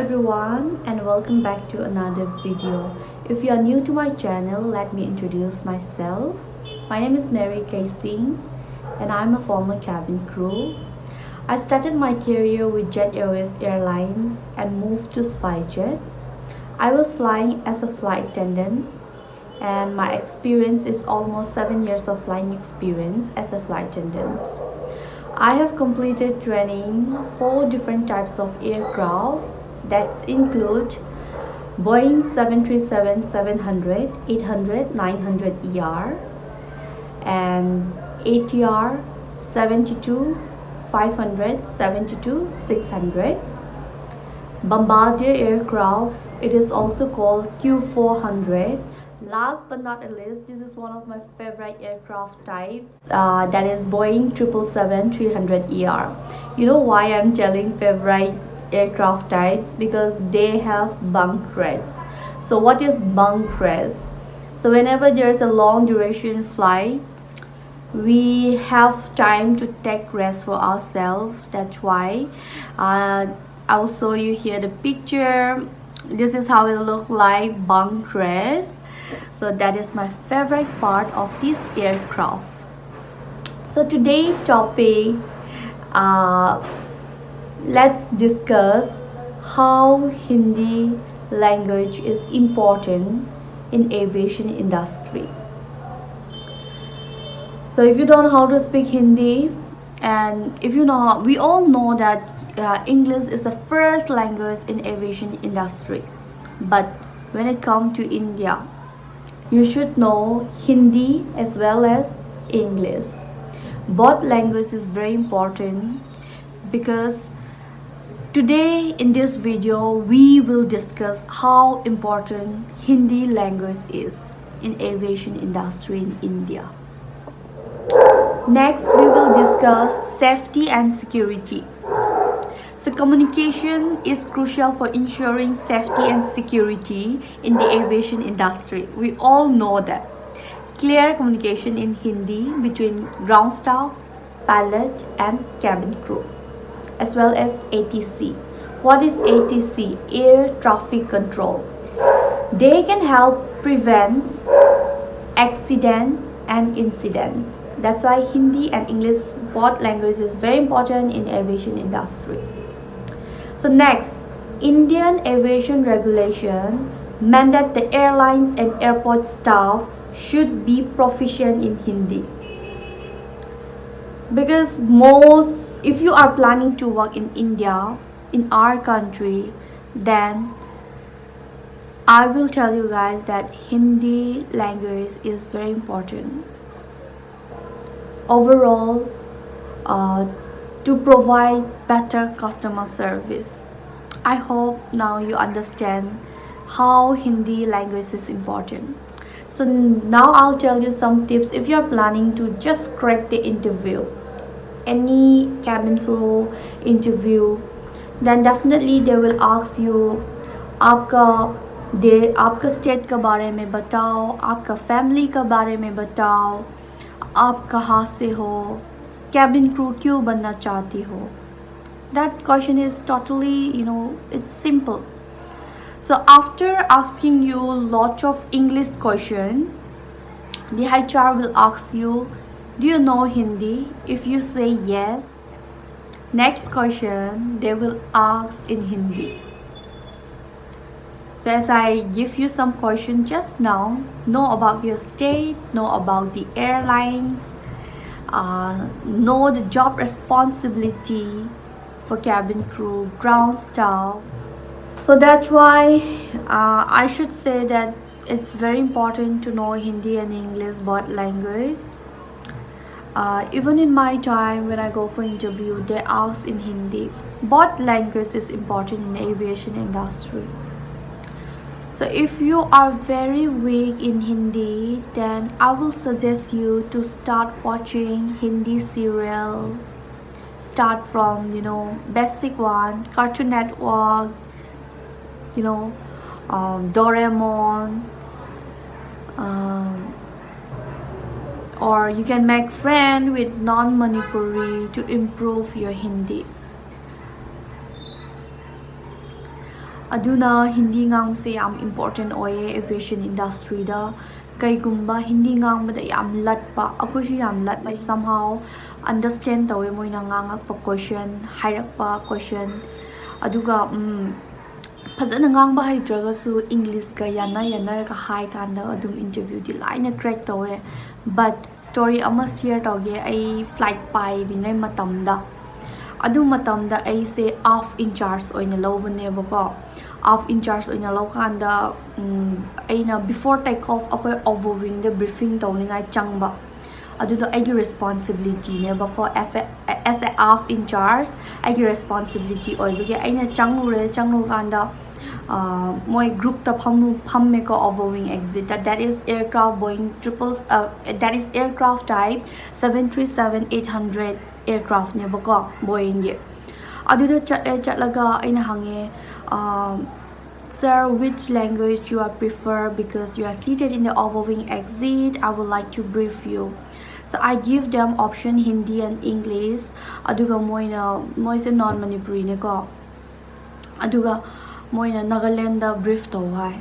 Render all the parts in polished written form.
everyone and welcome back to another video. If you are new to my channel, let me introduce myself. My name is Mary Singh and I'm a former cabin crew. I started my career with Jet Airways Airlines and moved to SpiceJet. I was flying as a flight attendant and my experience is almost 7 years of flying experience as a flight attendant. I have completed training for different types of aircraft that include Boeing 737-700, 800, 900ER and ATR 72, 500, 72, 600. Bombardier aircraft, it is also called Q400. Last but not least, this is one of my favorite aircraft types, that is Boeing 777-300ER. You know why I'm telling favorite aircraft types? Because they have bunk rest. So what is bunk rest? So whenever there is a long duration flight, we have time to take rest for ourselves. That's why I'll show you here the picture. This is how it look like, bunk rest. So that is my favorite part of this aircraft. So today's topic, let's discuss how Hindi language is important in aviation industry. So if you don't know how to speak Hindi, and if you know, we all know that English is the first language in aviation industry, but when it comes to India, you should know Hindi as well as English. Both languages is very important because today in this video we will discuss how important Hindi language is in aviation industry in India. Next we will discuss safety and security. So communication is crucial for ensuring safety and security in the aviation industry. We all know that. Clear communication in Hindi between ground staff, pilot and cabin crew, as well as ATC. What is ATC? Air traffic control. They can help prevent accident and incident. That's why Hindi and English, both languages, is very important in aviation industry. So next, Indian aviation regulation mandate the airlines and airport staff should be proficient in Hindi. Because if you are planning to work in India, in our country, then I will tell you guys that Hindi language is very important. Overall, to provide better customer service. I hope now you understand how Hindi language is important. So now I'll tell you some tips if you're planning to just crack the interview, any cabin crew interview, then definitely they will ask you आपका state के बारे में बताओ, आपका family के बारे में बताओ, आप कहाँ से हो, cabin crew क्यों बनना चाहती हो. That question is totally, it's simple. So after asking you lots of English question, the HR will ask you, do you know Hindi? If you say yes, next question they will ask in Hindi. So as I give you some questions just now, know about your state, know about the airlines, know the job responsibility for cabin crew, ground staff. So that's why I should say that it's very important to know Hindi and English, both language. Even in my time when I go for interview, they ask in Hindi. Both language is important in aviation industry. So if you are very weak in Hindi, then I will suggest you to start watching Hindi serial. Start from basic one, Cartoon Network, Doraemon, or you can make friend with non-Manipuri to improve your Hindi. aduna hindi ngang se yam important oye aviation industry da kaigumba hindi ngang bada yam lat pa akoi su yam lat like somehow understand tawe moina ngang pa question hairak pa question aduga fazana ngang ba haidraga su english ka yana ka hai kanda adum interview di line crack tawe but story ama share tawge ai flight pai ringai matamda adu matamda ai se off in charge oina lobane bako off in charge oina lokanda aina before take off akoi overwing the briefing tawningai changba adudo aigi responsibility ne bako as a off in charge aigi responsibility oibage aina changlu kanda moi group ta phamme ko overwing exit that is aircraft Boeing that is aircraft type 737-800 aircraft ne bako Boeing ge aduda chatlaga aina hange sir which language you are prefer because you are seated in the overwing exit I would like to brief you so I give them option Hindi and English aduga moise non Manipuri ne ko aduga moina Nagaland da brief to hai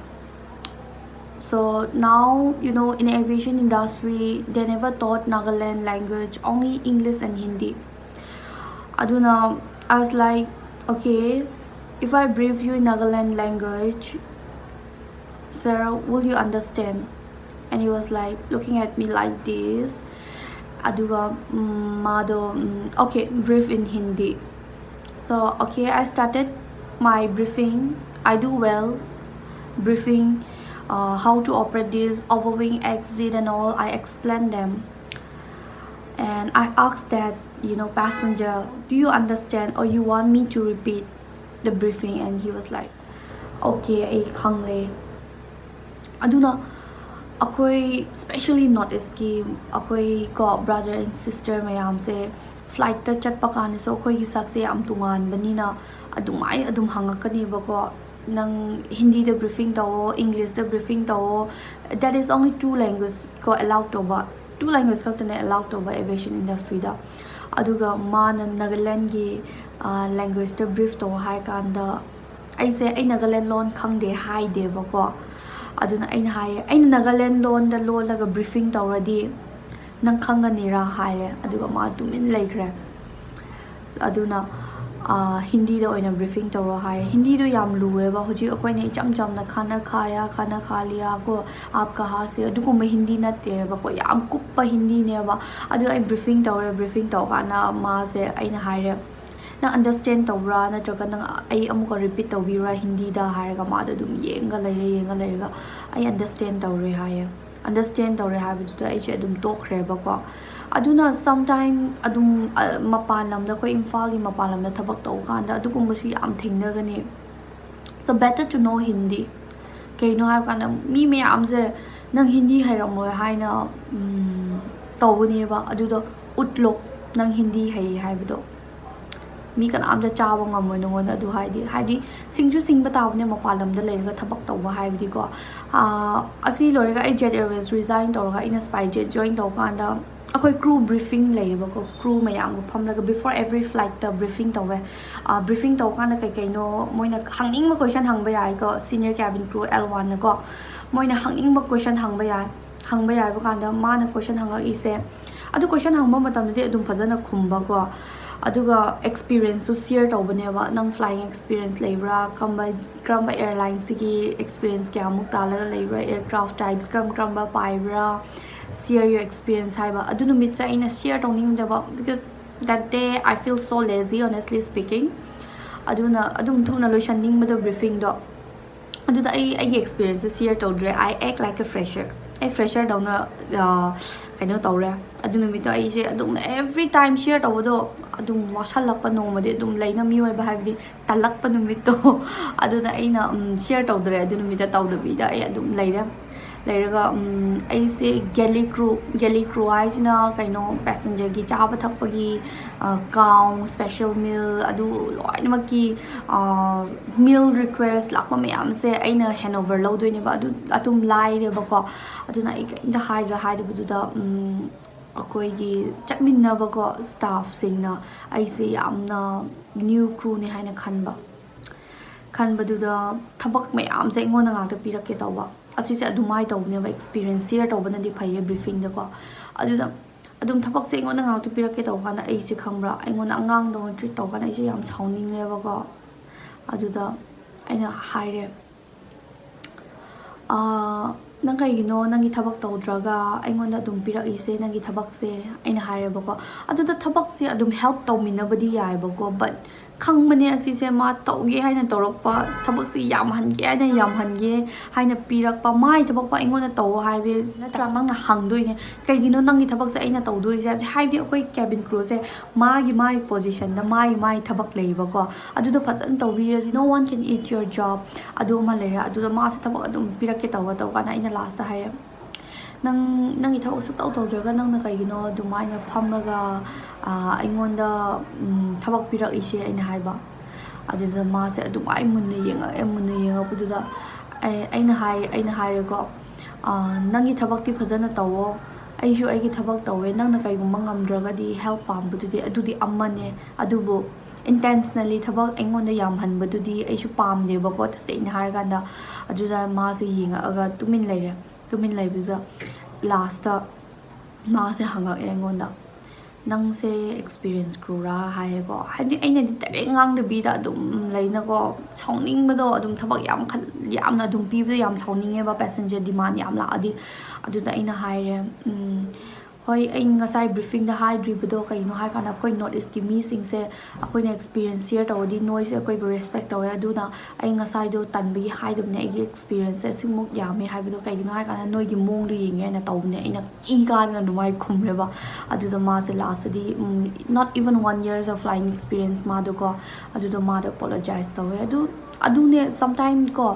so now you know in aviation industry they never taught Nagaland language only English and Hindi aduna I was like okay if I brief you in Nagaland language sir will you understand and he was like looking at me like this aduga mado okay brief in Hindi so okay I started my briefing I do well briefing how to operate this overwing exit and all I explain them and I asked that you know passenger do you understand or you want me to repeat the briefing and he was like okay I khangle aduna akoi especially notice ki akoi ko brother and sister mayam se flight ta chatpa kan so akoi gi sak se am tungan banina adumai adum hangakani bako nang Hindi the briefing tawo English the briefing tawo that is only two languages ko allowed to ba two languages ka tane allowed to ba aviation industry da aduga man Nagaland gi language the brief to hai kanda ai se ai Nagaland lon khangde hai de bako aduna aina hai aina Nagaland lon da lo laga briefing tawradi nang khangani ra hai aduga ma tumin laikre aduna Hindi da oina briefing tawro hai Hindi do yam luwe ba hoji akoi ne cham na khana kha liya ko aap kaha se adugo ma Hindi na te ba ko yam kuppa Hindi ne ba adu ai briefing taw kana ma se aina haire na understand tawra na traga nang ai amuka repeat tawira Hindi da haire ga ma da dum yenga ga ai understand tawre haye understand tawre ha bi da ai che dum tokre ba ko aduna sometime adum mapan lamda ko imphal gi mapan lamda thabak taw kanda adugum su yam thengna gani so better to know Hindi kaino ha kana mi me am je nang Hindi hairamoi haina tawni ba adudo utlo nang Hindi haibido mi kan am da chawa ngamoi nongon adu haidi singju singba tawne mapan lamda lega thabak taw haibidi ko asi lorega I Jet Airways resign tawga ina SpiceJet join taw kanda akoi crew briefing layeba ko crew mayam ko phamlaga before every flight ta briefing tawe briefing taw kana kai no moina hangning ma question hangba yai ko senior cabin crew L1 na ko moina hangning ma question hangba yai ba kanda ma na question hanga ise adu question hangba matam de adum phajana khumba ko aduga experience so share tawbane ba nang flying experience leibra kamba airline sigi experience kya muk tala leibra aircraft types kamba paibra share your experience haiba adunu mitsa ina share tawning deba because that day I feel so lazy honestly speaking aduna adum thuna loishaning mada briefing do aduda ai experience share tawdre I act like a fresher dawna kaino tawre adunu mito ai se adum every time share tawdo adum wasalakpa nomade adum laina mi oi ba habdi talakpa numito aduda aina share tawdre adunu mita tawdabi da ai adum lairaga ai se galley crew aisina kaino passenger gi chaba thapagi cow special meal adu loina maki meal request lakpa mayam se aina handover lodoi ne ba adu atum laire ba ko aduna ai inda haida budu da akoi gi chatminna ba ko staff singna ai se yamna new crew ne haina ꯈꯟꯕꯗꯨꯗ ꯊꯕꯛ ꯃꯌꯥꯝꯁꯦ ꯑꯩꯉꯣꯟꯗ ꯉꯥꯛꯇ ꯄꯤꯔꯛꯀꯦ ꯇꯧꯕ ꯑꯁꯤꯁꯦ ꯑꯗꯨꯃꯥꯏꯅ ꯇꯧꯕꯅꯦꯕ experience ꯁꯤꯌꯔ ꯇꯧꯕꯅꯗꯤ ꯐꯩꯌꯦ ꯕ꯭ꯔꯤꯐꯤꯡꯗꯀꯣ ꯑꯗꯨꯗ ꯑꯗꯨꯝ ꯊꯕꯛꯁꯦ ꯑꯩꯉꯣꯟꯗ ꯉꯥꯛꯇ ꯄꯤꯔꯛꯀꯦ ꯇꯧꯕ ꯀꯥꯟꯗ ꯑꯩꯁꯦ ꯈꯪꯕ꯭ꯔꯥ ꯑꯩꯉꯣꯟꯗ ꯑꯉꯥꯡꯗꯧꯅ ꯇ꯭ꯔꯤꯠ ꯇꯧꯕ ꯀꯥꯟꯗ ꯑꯩꯁꯦ ꯌꯥꯝ ꯁꯥꯎꯅꯤꯡꯉꯦꯕꯀꯣ ꯑꯗꯨꯗ ꯑꯩꯅ ꯍꯥꯏꯔꯦ ꯅꯪ ꯀꯩꯒꯤꯅꯣ ꯅꯪꯒꯤ ꯊꯕꯛ ꯇꯧꯗ꯭ꯔꯒ ꯑꯩꯉꯣꯟꯗ ꯑꯗꯨꯝ ꯄꯤꯔꯛꯏꯁꯦ ꯅꯪꯒꯤ ꯊꯕꯛꯁꯦ ꯑꯩꯅ ꯍꯥꯏꯔꯦꯕꯀꯣ ꯑꯗꯨꯗ ꯊꯕꯛꯁꯦ ꯑꯗꯨꯝ ꯍꯦꯜꯞ ꯇꯧꯃꯤꯟꯅꯕꯗꯤ ꯌꯥꯏꯕꯀꯣ ꯕꯠ ꯈꯪꯕꯅꯦ ꯑꯁꯤꯁꯦ ꯃꯥ ꯇꯧꯒꯦ ꯍꯥꯏꯅ ꯇꯧꯔꯛꯄ ꯊꯕꯛꯁꯦ ꯌꯥꯝꯍꯟꯒꯦ ꯍꯥꯏꯅ ꯌꯥꯝꯍꯟꯒꯦ ꯍꯥꯏꯅ ꯄꯤꯔꯛꯄ ꯃꯥꯒꯤ ꯊꯕꯛꯄ ꯑꯩꯉꯣꯟꯗ ꯇꯧ ꯍꯥꯏꯕ ꯅꯠꯇ꯭ꯔꯒ ꯅꯪꯅ ꯍꯪꯗꯣꯏꯅꯦ ꯀꯩꯒꯤꯅꯣ ꯅꯪꯒꯤ ꯊꯕꯛꯁꯦ ꯑꯩꯅ ꯇꯧꯗꯣꯏꯁꯦ ꯍꯥꯏꯕꯗꯤ ꯑꯩꯈꯣꯏ ꯀꯦꯕꯤꯟ ꯀ꯭ꯔꯨꯁꯦ ꯃꯥꯒꯤ ꯄꯣꯖꯤꯁꯟꯗ ꯃꯥꯒꯤ ꯊꯕꯛ ꯂꯩꯕꯀꯣ ꯑꯗꯨꯗꯣ ꯐꯖꯅ ꯇꯧꯕꯤꯔꯗꯤ no one can eat your job ꯑꯗꯨ ꯑꯃ ꯂꯩꯔꯦ ꯑꯗꯨꯗ ꯃꯥꯁꯦ ꯊꯕꯛ ꯑꯗꯨꯝ ꯄꯤꯔꯛꯀꯦ ꯇꯧꯕ ꯀꯥꯟꯗ ꯑꯩꯅ ꯂꯥꯁꯇ ꯍꯥꯏꯔꯦ ꯅꯪꯒꯤ ꯊꯕꯛ ꯁꯨꯛꯇꯧ ꯇꯧꯗ꯭ꯔꯒ ꯅꯪꯅ ꯀꯩꯒꯤꯅꯣ ꯑꯗꯨꯃꯥꯏꯅ ꯐꯝꯔꯒ ꯑꯩꯉꯣꯟꯗ ꯊꯕꯛ ꯄꯤꯔꯛꯏꯁꯦ ꯑꯩꯅ ꯍꯥꯏꯕ ꯑꯗꯨꯗ ꯃꯥꯁꯦ ꯑꯗꯨꯃꯥꯏꯅ ꯃꯨꯟꯅ ꯌꯦꯡꯉꯛꯄꯗꯨꯗ ꯑꯩꯅ ꯍꯥꯏꯔꯦꯀꯣ ꯅꯪꯒꯤ ꯊꯕꯛꯇꯤ ꯐꯖꯅ ꯇꯧꯋꯣ ꯑꯩꯁꯨ ꯑꯩꯒꯤ ꯊꯕꯛ ꯇꯧꯋꯦ ꯅꯪꯅ ꯀꯩꯒꯨꯝꯕ ꯉꯝꯗ꯭ꯔꯒꯗꯤ ꯍꯦꯜꯞ ꯄꯥꯝꯕꯗꯨꯗꯤ ꯑꯗꯨꯗꯤ ꯑꯃꯅꯦ ꯑꯗꯨꯕꯨ intentionally ꯊꯕꯛ ꯑꯩꯉꯣꯟꯗ ꯌꯥꯝꯍꯟꯕꯗꯨꯗꯤ ꯑꯩꯁꯨ ꯄꯥꯝꯗꯦꯕꯀꯣ ꯇꯁꯦꯡꯅ ꯍꯥꯏꯔꯀꯥꯟꯗ ꯑꯗꯨꯗ ꯃꯥꯁꯦ ꯌꯦꯡꯉꯛꯑꯒ ꯇꯨꯃꯤꯟ ꯂꯩꯕꯗꯨꯗ ꯂꯥꯁꯇ ꯃꯥꯁꯦ ꯍꯪꯉꯛꯑꯦ ꯑꯩꯉꯣꯟꯗ ꯅꯪꯁꯦ ꯑꯦꯛꯁꯄꯤꯔꯤꯌꯦꯟꯁ ꯀ꯭ꯔꯨꯔꯥ ꯍꯥꯏꯌꯦꯀꯣ ꯍꯥꯏꯕꯗꯤ ꯑꯩꯅꯗꯤ ꯗꯥꯏꯔꯦꯛ ꯉꯥꯡꯗꯕꯤꯗ ꯑꯗꯨꯝ ꯂꯩꯅꯀꯣ ꯁꯥꯎꯅꯤꯡꯕꯗꯣ ꯑꯗꯨꯝ ꯊꯕꯛ ꯌꯥꯝꯅ ꯑꯗꯨꯝ ꯄꯤꯕꯗꯣ ꯌꯥꯝ ꯁꯥꯎꯅꯤꯡꯉꯦꯕ ꯄꯦꯁꯦꯟꯖꯔ ꯗꯤꯃꯥꯟ ꯌꯥꯝ ꯂꯥꯛꯑꯗꯤ ꯑꯗꯨꯗ ꯑꯩꯅ ꯍꯥꯏꯔꯦ ꯍꯣꯏ ꯑꯩ ꯉꯁꯥꯏ ꯕ꯭ꯔꯤꯐꯤꯡꯗ ꯍꯥꯏꯗ꯭ꯔꯤꯕꯗꯣ ꯀꯩꯅꯣ ꯍꯥꯏꯔꯀꯥꯟꯗ ꯑꯩꯈꯣꯏ ꯅꯣꯔꯠ ꯏꯁꯀꯤ ꯃꯤꯁꯤꯡꯁꯦ ꯑꯩꯈꯣꯏꯅ ꯑꯦꯛꯁꯄꯤꯔꯤꯌꯦꯟꯁ ꯁꯤꯌꯔ ꯇꯧꯔꯗꯤ ꯅꯣꯏꯁꯦ ꯑꯩꯈꯣꯏꯕꯨ ꯔꯦꯁꯄꯦꯛ ꯇꯧꯋꯦ ꯑꯗꯨꯅ ꯑꯩ ꯉꯁꯥꯏꯗꯣ ꯇꯟꯕꯒꯤ ꯍꯥꯏꯗꯕꯅꯦ ꯑꯩꯒꯤ ꯑꯦꯛꯁꯄꯤꯔꯤꯌꯦꯟꯁꯁꯦ ꯁꯤꯃꯨꯛ ꯌꯥꯝꯃꯦ ꯍꯥꯏꯕꯗꯣ ꯀꯩꯒꯤꯅꯣ ꯍꯥꯏꯔꯀꯥꯟꯗ ꯅꯣꯏꯒꯤ ꯃꯑꯣꯡꯗꯣ ꯌꯦꯡꯉꯦ ꯍꯥꯏꯅ ꯇꯧꯕꯅꯦ ꯑꯩꯅ ꯀꯥꯗꯅ ꯑꯗꯨꯃꯥꯏꯅ ꯈꯨꯝꯔꯦꯕ ꯑꯗꯨꯗ ꯃꯥꯁꯦ ꯂꯥꯁꯇꯗꯤ not even 1 years of flying experience ꯃꯥꯗꯣꯀꯣ ꯑꯗꯨꯗꯣ ꯃꯥꯗꯣ ꯑꯄꯣꯂꯣꯖꯥꯏꯁ ꯇꯧꯋꯦ ꯑꯗꯨꯅꯦ ꯁꯝꯇꯥꯏꯝ ꯀꯣ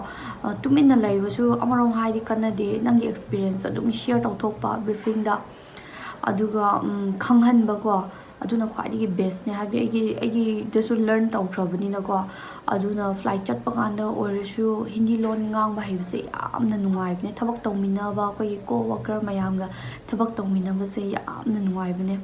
ꯇꯨꯃꯤꯟꯅ ꯂꯩꯕꯁꯨ ꯑꯃꯔꯣꯝ ꯍꯥꯏꯗꯤ ꯀꯟꯅꯗꯦ ꯅꯪꯒꯤ ꯑꯦꯛꯁꯄꯤꯔꯤꯌꯦꯟꯁ ꯑꯗꯨꯝ ꯁꯤꯌꯔ ꯇꯧꯊꯣꯛꯄ ꯕ꯭ꯔꯤꯐꯤꯡꯗ ꯑꯗꯨꯒ ꯈꯪꯍꯟꯕꯀꯣ ꯑꯗꯨꯅ ꯈ꯭ꯋꯥꯏꯗꯒꯤ ꯕꯦꯁꯅꯦ ꯍꯥꯏꯕꯗꯤ ꯑꯩꯒꯤꯗꯁꯨ ꯂꯔꯟ ꯇꯧꯈ꯭ꯔꯕꯅꯤꯅꯀꯣ ꯑꯗꯨꯅ ꯐ꯭ꯂꯥꯏꯠ ꯆꯠꯄ ꯀꯥꯟꯗ ꯑꯣꯏꯔꯁꯨ ꯍꯤꯟꯗꯤ ꯂꯣꯟ ꯉꯥꯡꯕ ꯍꯩꯕꯁꯦ ꯌꯥꯝꯅ ꯅꯨꯡꯉꯥꯏꯕꯅꯦ ꯊꯕꯛ ꯇꯧꯃꯤꯟꯅꯕ ꯑꯩꯈꯣꯏꯒꯤ ꯀꯣ ꯋꯥꯀꯔ ꯃꯌꯥꯝꯒ ꯊꯕꯛ ꯇꯧꯃꯤꯟꯅꯕꯁꯦ ꯌꯥꯝꯅ ꯅꯨꯡꯉꯥꯏꯕꯅꯦ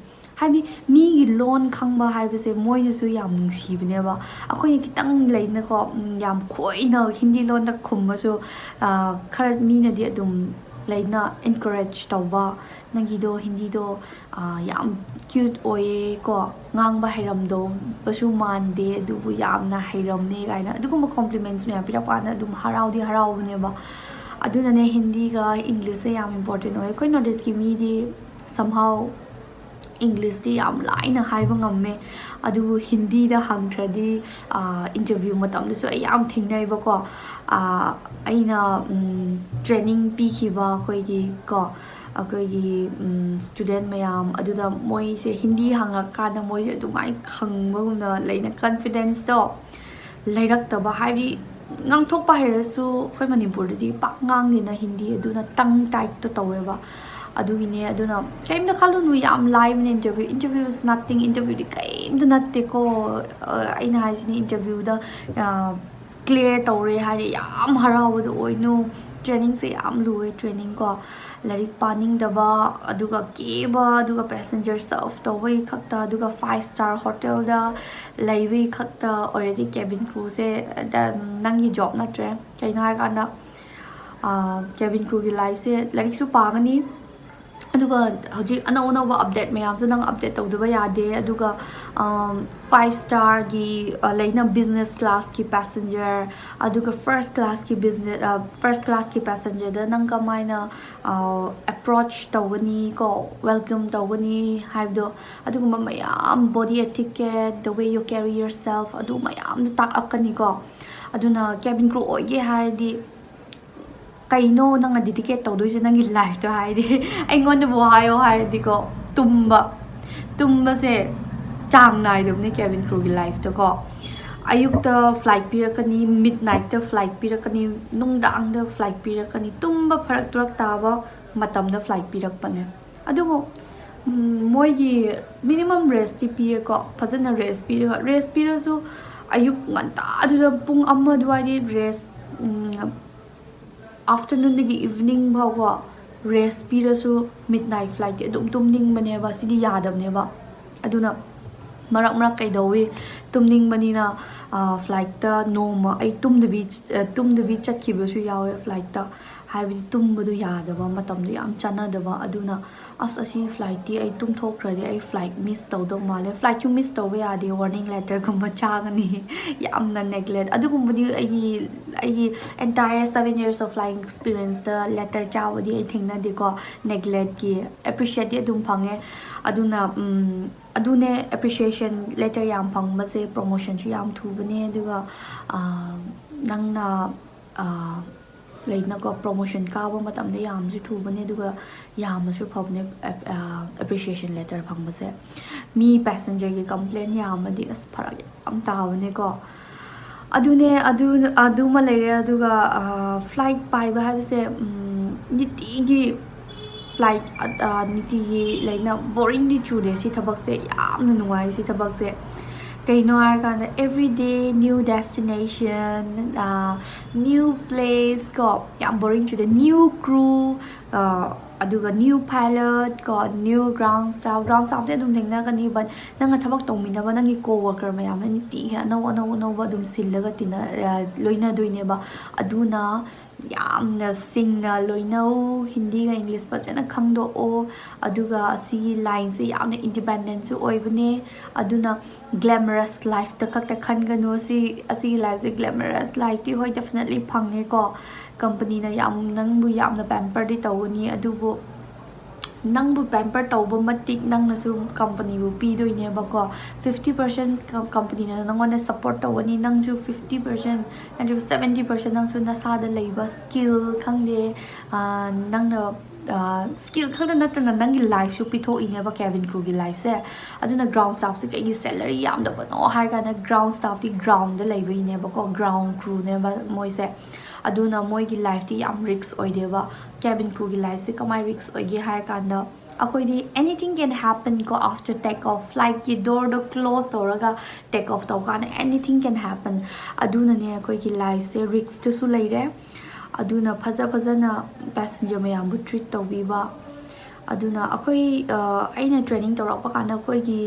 ꯍꯥꯏꯕꯗꯤ ꯃꯤꯒꯤ ꯂꯣꯟ ꯈꯪꯕ ꯍꯥꯏꯕꯁꯦ ꯃꯣꯏꯅꯁꯨ ꯌꯥꯝ ꯅꯨꯡꯁꯤꯕꯅꯦꯕ ꯑꯩꯈꯣꯏꯅ khitang ꯂꯩꯅꯀꯣ ꯌꯥꯝ ꯈꯣꯏꯅ ꯍꯤꯟꯗꯤ ꯂꯣꯟꯗ ꯈꯨꯝꯕꯁꯨ ꯈꯔ ꯃꯤꯅꯗꯤ ꯑꯗꯨꯝ ꯂꯩꯅ encourage ꯇꯧꯕ ꯅꯪꯒꯤꯗꯣ ꯍꯤꯟꯗꯤꯗꯣ ꯌꯥꯝ ꯀ꯭ꯌꯨꯠ ꯑꯣꯏꯌꯦ ꯀꯣ ꯉꯥꯡꯕ ꯍꯩꯔꯝꯗꯧꯕꯁꯨ ꯃꯥꯟꯗꯦ ꯑꯗꯨꯕꯨ ꯌꯥꯝꯅ ꯍꯩꯔꯝꯃꯦ ꯀꯥꯏꯅ ꯑꯗꯨꯒꯨꯝꯕ ꯀꯣꯝꯄ꯭ꯂꯤꯃꯦꯟꯠꯁ ꯃꯌꯥꯝ ꯄꯤꯔꯛꯄ ꯀꯥꯟꯗ ꯑꯗꯨꯝ ꯍꯔꯥꯎꯕꯅꯦꯕ ꯑꯗꯨꯅꯅꯦ ꯍꯤꯟꯗꯤꯒ ꯏꯪꯂꯤꯁꯁꯦ ꯌꯥꯝ ꯏꯝꯄꯣꯔꯇꯦꯟ ꯑꯣꯏ ꯑꯩꯈꯣꯏ ꯅꯣꯔꯠ ꯏꯁꯀꯤ ꯃꯤꯗꯤ somehow ꯏꯪꯂꯤꯁꯇꯤ ꯌꯥꯝ ꯂꯥꯏꯅ ꯍꯥꯏꯕ ꯉꯝꯃꯦ ꯑꯗꯨꯕꯨ ꯍꯤꯟꯗꯤꯗ ꯍꯪꯈ꯭ꯔꯗꯤ ꯏꯟꯇꯔꯚ꯭ꯌꯨ ꯃꯇꯝꯗꯁꯨ ꯑꯩ ꯌꯥꯝ ꯊꯦꯡꯅꯩꯕꯀꯣ ꯑꯩꯅ ꯇ꯭ꯔꯦꯅꯤꯡ ꯄꯤꯈꯤꯕ ꯑꯩꯈꯣꯏꯒꯤ ꯁ꯭ꯇꯨꯗꯦꯟ ꯃꯌꯥꯝ ꯑꯗꯨꯗ ꯃꯣꯏꯁꯦ ꯍꯤꯟꯗꯤ ꯍꯪꯉꯀꯥꯟꯗ ꯃꯣꯏꯁꯦ ꯑꯗꯨꯃꯥꯏꯅ ꯈꯪꯕꯒꯨꯝꯅ ꯂꯩꯅ ꯀꯟꯐꯤꯗꯦꯟꯁꯇꯣ ꯂꯩꯔꯛꯇꯕ ꯍꯥꯏꯕꯗꯤ ꯉꯥꯡꯊꯣꯛꯄ ꯍꯩꯔꯁꯨ ꯑꯩꯈꯣꯏ ꯃꯅꯤꯄꯨꯔꯗꯗꯤ ꯄꯥꯛ ꯉꯥꯡꯗꯦꯅ ꯍꯤꯟꯗꯤ ꯑꯗꯨꯅ ꯇꯪ ꯇꯥꯏꯠꯇꯣ ꯇꯧꯋꯦꯕ ꯑꯗꯨꯒꯤꯅꯦ ꯑꯗꯨꯅ ꯀꯩꯝꯇ ꯈꯜꯂꯨꯅꯨ ꯌꯥꯝ ꯂꯥꯏꯕꯅꯦ ꯏꯟꯇꯔꯚ꯭ꯌꯨ ꯏꯁ ꯅꯊꯤꯡ ꯏꯟꯇꯔꯚ꯭ꯌꯨꯗꯤ ꯀꯩꯝꯇ ꯅꯠꯇꯦꯀꯣ ꯑꯩꯅ ꯍꯥꯏꯁꯤꯅꯤ ꯏꯟꯇꯔꯚ꯭ꯌꯨꯗ ꯀ꯭ꯂꯤꯌꯔ ꯇꯧꯔꯦ ꯍꯥꯏꯗꯤ ꯌꯥꯝ ꯍꯔꯥꯎꯕꯗꯣ ꯑꯣꯏꯅꯨ ꯇ꯭ꯔꯦꯅꯤꯡꯁꯦ ꯌꯥꯝ ꯂꯨꯑꯦ ꯇ꯭ꯔꯦꯅꯤꯡ ꯀꯣ ꯂꯥꯏꯔꯤꯛ ꯄꯥꯅꯤꯡꯗꯕ ꯑꯗꯨꯒ ꯀꯦꯕ ꯑꯗꯨꯒ ꯄꯦꯁꯦꯟꯖꯔ ꯁꯔꯚ ꯇꯧꯕꯒꯤ ꯈꯛꯇ ꯑꯗꯨꯒ 5-star ꯍꯣꯇꯦꯜꯗ ꯂꯩꯕꯒꯤ ꯈꯛꯇ ꯑꯣꯏꯔꯗꯤ ꯀꯦꯕꯤꯟ ꯀ꯭ꯔꯨꯁꯦ ꯅꯪꯒꯤ ꯖꯣꯕ ꯅꯠꯇ꯭ꯔꯦ ꯀꯩꯅꯣ ꯍꯥꯏꯔꯀꯥꯟꯗ ꯀꯦꯕꯤꯟ ꯀ꯭ꯔꯨꯒꯤ ꯂꯥꯏꯐꯁꯦ ꯂꯥꯏꯔꯤꯛꯁꯨ ꯄꯥꯒꯅꯤ ꯑꯗꯨꯒ ꯍꯧꯖꯤꯛ ꯑꯅꯧꯕ ꯑꯞꯗꯦꯠ ꯃꯌꯥꯝꯁꯨ ꯅꯪ ꯑꯞꯗꯦꯠ ꯇꯧꯗꯕ ꯌꯥꯗꯦ ꯑꯗꯨꯒ 5-starꯒꯤ ꯂꯩꯅ ꯕꯤꯖꯤꯅꯦꯁ ꯀ꯭ꯂꯥꯁꯀꯤ ꯄꯦꯁꯦꯟꯖꯔ ꯑꯗꯨꯒ ꯐꯥꯔꯁ ꯀ꯭ꯂꯥꯁꯀꯤ ꯄꯦꯁꯦꯟꯖꯔꯗ ꯅꯪ ꯀꯃꯥꯏꯅ ꯑꯦꯄ꯭ꯔꯣꯆ ꯇꯧꯒꯅꯤ ꯀꯣ ꯋꯦꯜꯀꯝ ꯇꯧꯒꯅꯤ ꯍꯥꯏꯕꯗꯣ ꯑꯗꯨꯒꯨꯝꯕ ꯃꯌꯥꯝ body etiquette the way you carry your self ꯑꯗꯨ ꯃꯌꯥꯝꯗꯣ ꯇꯥꯛꯂꯛꯀꯅꯤꯀꯣ ꯑꯗꯨꯅ ꯀꯦꯕꯤꯟ ꯀ꯭ꯔꯨ ꯑꯣꯏꯒꯦ ꯍꯥꯏꯔꯗꯤ ꯀꯩꯅꯣ ꯅꯪꯅ ꯗꯤꯗꯤꯀꯦꯠ ꯇꯧꯗꯣꯏꯁꯦ ꯅꯪꯒꯤ ꯂꯥꯏꯐꯇꯣ ꯍꯥꯏꯗꯤ ꯑꯩꯉꯣꯟꯗꯕꯨ ꯍꯥꯏꯌꯣ ꯍꯥꯏꯔꯗꯤꯀꯣ ꯇꯨꯝꯕꯁꯦ ꯆꯥꯡ ꯅꯥꯏꯗꯕꯅꯦ ꯀꯦꯕꯤꯟ ꯀ꯭ꯔꯨꯒꯤ ꯂꯥꯏꯐꯇꯀꯣ ꯑꯌꯨꯛꯇ ꯐ꯭ꯂꯥꯏꯠ ꯄꯤꯔꯛꯀꯅꯤ ꯃꯤꯗꯅꯥꯏꯠꯇ ꯐ꯭ꯂꯥꯏꯠ ꯄꯤꯔꯛꯀꯅꯤ ꯅꯨꯡꯗꯥꯡꯗ ꯐ꯭ꯂꯥꯏꯠ ꯄꯤꯔꯛꯀꯅꯤ ꯇꯨꯝꯕ ꯐꯔꯛ ꯇꯥꯕ ꯃꯇꯝꯗ ꯐ꯭ꯂꯥꯏꯠ ꯄꯤꯔꯛꯄꯅꯦ ꯑꯗꯨꯕꯨ ꯃꯣꯏꯒꯤ ꯃꯤꯅꯤꯃꯝ ꯔꯦꯁꯇꯤ ꯄꯤꯌꯦꯀꯣ ꯐꯖꯅ ꯔꯦꯁ ꯄꯤꯔꯁꯨ ꯑꯌꯨꯛ ꯉꯟꯇꯥꯗꯨꯗ ꯄꯨꯡ 1 ꯑꯗꯨꯋꯥꯏꯗꯤ ꯔꯦꯁ ꯑꯥꯐꯇꯔꯅꯨꯟꯗꯒꯤ ꯏꯚꯤꯅꯤꯡ ꯐꯥꯎꯕ ꯔꯦꯁ ꯄꯤꯔꯁꯨ ꯃꯤꯗꯅꯥꯏꯠ ꯐ꯭ꯂꯥꯏꯠꯇꯤ ꯑꯗꯨꯝ ꯇꯨꯝꯅꯤꯡꯕꯅꯦꯕ ꯁꯤꯗꯤ ꯌꯥꯗꯕꯅꯦꯕ ꯑꯗꯨꯅ ꯃꯔꯛ ꯀꯩꯗꯧꯋꯤ ꯇꯨꯝꯅꯤꯡꯕꯅꯤꯅ flight ta noma ai tumdabi chatkibasu yawe flight ta haibidi tumbadu yadaba matamdu yam chanadaba aduna asi flight ti ai tumthokradi ai flight miss tawdo male flight chu miss tawba yade warning letter gumba chagani yamna neglect adugumbadi ai entire 7 years of flying experience the letter chawadi I think na diko neglect ki appreciate di adum phange aduna adune appreciation letter yam phangbase promotion chu yam thubane aduga nangna like promotion kawa matamde yamsu thubane aduga yamasu phobne appreciation letter phangbase mi passenger ki complaint yamadi as pharak am tawne ko adune ma lere aduga flight paiba habse nitigi flight nitigi like na boring di chude si thabak se yamna nuwai si thabak se kaino harkanda every day new destination new place ko yam boring chude new crew aduga new pilot ko new ground staff de dum thengna kani ban nanga thabak tongmina ba nangi co-worker mayam ni ti no dum sillaga tina loina doine ba aduna yamna singna loina hindi ga english pa jana khangdo o aduga asi line se yamna independent su oibane aduna glamorous life ta kakta khangano asi life se glamorous life ti hoi definitely phangne ko company na yam nangbu yamna pamper di tawni adubu nangbu pamper tawba matik nangna su company bu pi doine ba ko 50% company na nangona support tawani nangju 50% and 70% nangsu nasada leiba skill khangde nangna skill khangda natana nangi life su pitho ine ba cabin crew gi life se aduna ground staff se kai salary yam da ba no har kana ground staff ti ground da leiba ine ba ko ground crew ne ba moi se aduna moi gi life ti am risk oideba cabin crew gi life se kamai risk oige har kanda akoi di anything can happen ko after take off flight ki door do close toraga take off to kana anything can happen aduna ne akoi gi life se risk to su leire aduna phajana passenger mayam bu treat to biba aduna akoi aina training torakpa kana akoi gi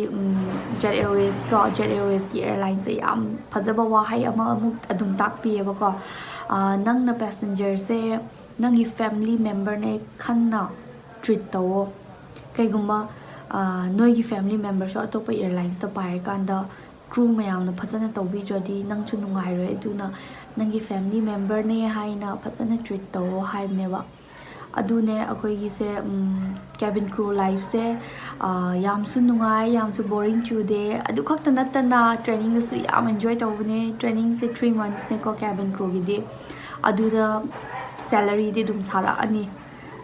jet airways ki airline se am phajaba wa hai ama amuk adum tak pi ba ko nangna passenger se nangi family member ne khanna treat tawo kaiguma noi family member so atopa airlines ta pai kanda crew mayam na phajana tawbi jodi nangchu nungai roi aduna nangi family member ne haina phajana treat tawo haibne ba adune akoi gi se cabin crew life se yamsu nungai yamsu boring chude adu khakta natana training su yam enjoy tawbne training se 3 months ne ko cabin crew gi de aduda salary de dum sara ani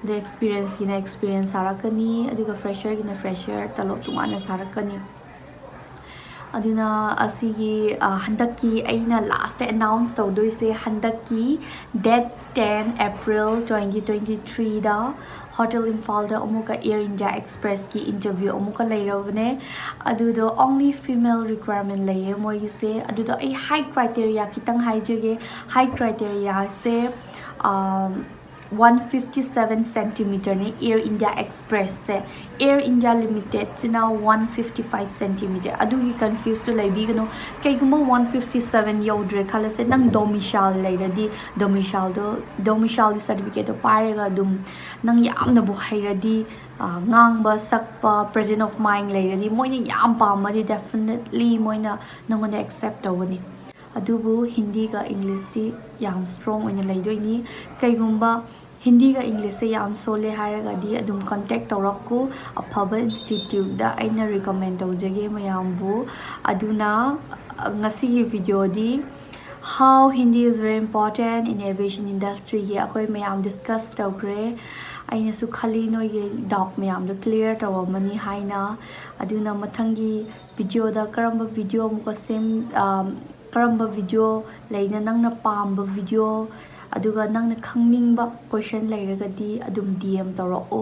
the experience gina experience sara kani aduga fresher gina fresher talop tumana sara kani aduna asigi handaki aina last announce tawdoi se handaki date 10 April 2023 da hotel Imphal da amuka Air India Express ki interview amuka leirobne adudo only female requirement laye moi se adudo ai high criteria kitang haijege high criteria se 157 centimeter ne Air India Express se Air India Limited china 155 centimeter adugi confused to lai bigano kaiguma 157 yodre khala se nang domicile leiradi domicile certificate parega dum nang yamna bu hairadi ngangba sakpa presence of mind leiradi moina yam pamadi definitely moina nangona accept tawani adubu hindi ga english ti yam strong oina leidoini kaigumba hindi ga english se yam sole haraga di adum contact tawrakku aphaba institute da aina recommend tawjage mayambu aduna ngasi gi video di how hindi is very important in aviation industry ye akoi mayam discuss tawkre aina su khali no ye doubt mayam do clear tawamani haina aduna mathangi video da karamba video mu ko same karamba video leina nangna pamba video aduga nangna khangning ba question leiragadi adum DM tawrao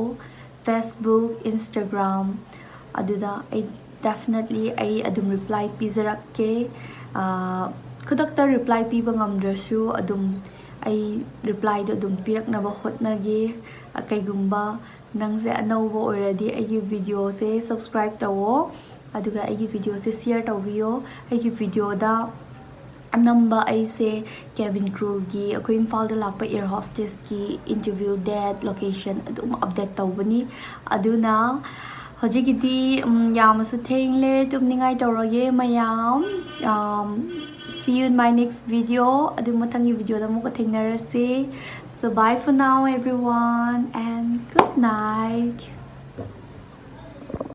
Facebook Instagram aduda I definitely I adum reply pizarakke khudakta reply piba ngamdrasu adum I reply do adum piraknaba hotnagi kaigumba nangse anawbo already ai video se subscribe tawo aduga ai video se share tawiyo ai video da ꯑꯅꯝꯕ ꯑꯩꯁꯦ cabin ꯀ꯭ꯔꯨꯒꯤ ꯑꯩꯈꯣꯏ ꯏꯝꯐꯥꯜꯗ ꯂꯥꯛꯄ air ꯍꯣꯁꯇꯦꯁꯀꯤ interview date location ꯑꯗꯨꯝ update ꯇꯧꯕꯅꯤ ꯑꯗꯨꯅ ꯍꯧꯖꯤꯛꯀꯤꯗꯤ ꯌꯥꯝꯅꯁꯨ ꯊꯦꯡꯂꯦ ꯇꯨꯝꯅꯤꯡꯉꯥꯏ ꯇꯧꯔꯒꯦ ꯃꯌꯥꯝ see you in my next video ꯑꯗꯨ ꯃꯊꯪꯒꯤ ꯚꯤꯗꯤꯑꯣꯗ ꯑꯃꯨꯛꯀ ꯊꯦꯡꯅꯔꯁꯤ so bye for now everyone and good night